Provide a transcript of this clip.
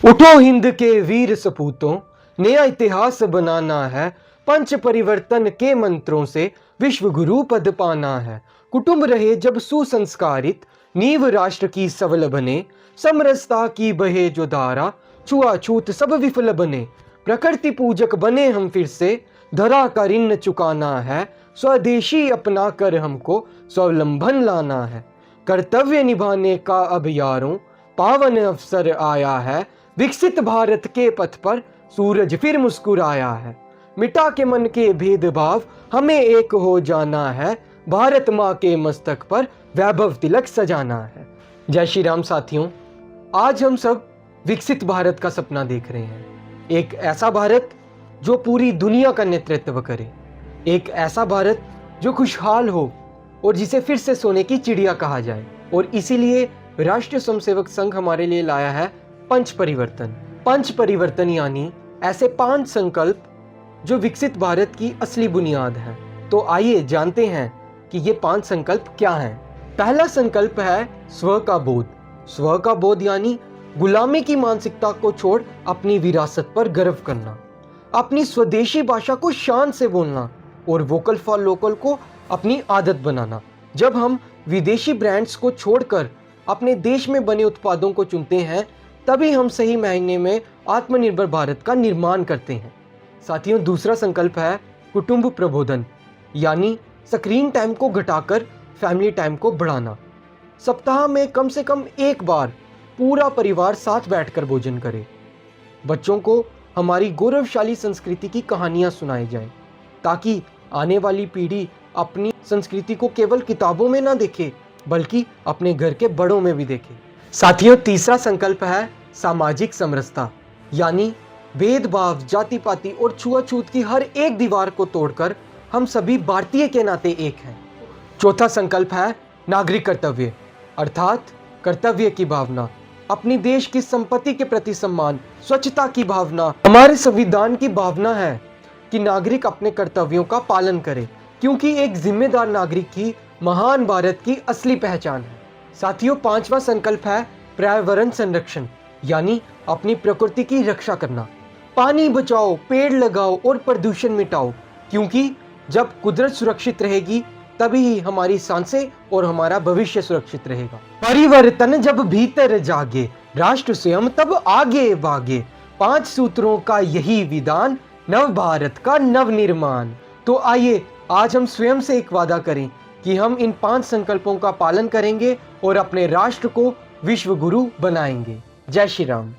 उठो हिंद के वीर सपूतों, नया इतिहास बनाना है। पंच परिवर्तन के मंत्रों से विश्व गुरु पद पाना है। कुटुंब रहे जब सुसंस्कारित, नींव राष्ट्र की सबल बने। समरसता की बहे जो धारा, छुआछूत सब विफल बने। प्रकृति पूजक बने हम फिर से, धरा का ऋण चुकाना है। स्वदेशी अपना कर हमको स्वावलंबन लाना है। कर्तव्य निभाने का अब यारों, पावन अवसर आया है। विकसित भारत के पथ पर सूरज फिर मुस्कुराया है। मिटा के मन के भेदभाव, हमें एक हो जाना है। भारत माँ के मस्तक पर वैभव तिलक सजाना है। जय श्री राम साथियों, आज हम सब विकसित भारत का सपना देख रहे हैं। एक ऐसा भारत जो पूरी दुनिया का नेतृत्व करे, एक ऐसा भारत जो खुशहाल हो और जिसे फिर से सोने की चिड़िया कहा जाए। और इसीलिए राष्ट्रीय स्वयंसेवक संघ हमारे लिए लाया है पंच परिवर्तन। पंच परिवर्तन यानी ऐसे 5 संकल्प जो विकसित भारत की असली बुनियाद है। तो आइए जानते हैं कि ये 5 संकल्प क्या हैं। पहला संकल्प है स्व का बोध। स्व का बोध यानी गुलामी की मानसिकता को छोड़ अपनी विरासत पर गर्व करना, अपनी स्वदेशी भाषा को शान से बोलना और वोकल फॉर लोकल को अपनी आदत बनाना। जब हम विदेशी ब्रांड्स को छोड़कर अपने देश में बने उत्पादों को चुनते हैं, तभी हम सही मायने में आत्मनिर्भर भारत का निर्माण करते हैं। साथियों, दूसरा संकल्प है कुटुंब प्रबोधन, यानी स्क्रीन टाइम को घटाकर फैमिली टाइम को बढ़ाना। सप्ताह में कम से कम एक बार पूरा परिवार साथ बैठकर भोजन करे। बच्चों को हमारी गौरवशाली संस्कृति की कहानियां सुनाई जाएं, ताकि आने वाली पीढ़ी अपनी संस्कृति को केवल किताबों में ना देखे, बल्कि अपने घर के बड़ों में भी देखे। साथियों, तीसरा संकल्प है सामाजिक समरसता, यानी भेदभाव, जाति पाति और छुआछूत की हर एक दीवार को तोड़कर हम सभी भारतीय के नाते एक हैं। चौथा संकल्प है नागरिक कर्तव्य, अर्थात कर्तव्य की भावना, अपनी देश की संपत्ति के प्रति सम्मान, स्वच्छता की भावना। हमारे संविधान की भावना है कि नागरिक अपने कर्तव्यों का पालन करे, क्योंकि एक जिम्मेदार नागरिक ही महान भारत की असली पहचान है। साथियों, 5वां संकल्प है पर्यावरण संरक्षण, यानी अपनी प्रकृति की रक्षा करना। पानी बचाओ, पेड़ लगाओ और प्रदूषण मिटाओ, क्योंकि जब कुदरत सुरक्षित रहेगी तभी ही हमारी सांसें और हमारा भविष्य सुरक्षित रहेगा। परिवर्तन जब भीतर जागे, राष्ट्र स्वयं तब आगे भागे। 5 सूत्रों का यही विधान, नव भारत का नव निर्माण। तो आइए आज हम स्वयं से एक वादा करें कि हम इन 5 संकल्पों का पालन करेंगे और अपने राष्ट्र को विश्व गुरु बनाएंगे। जय श्री राम।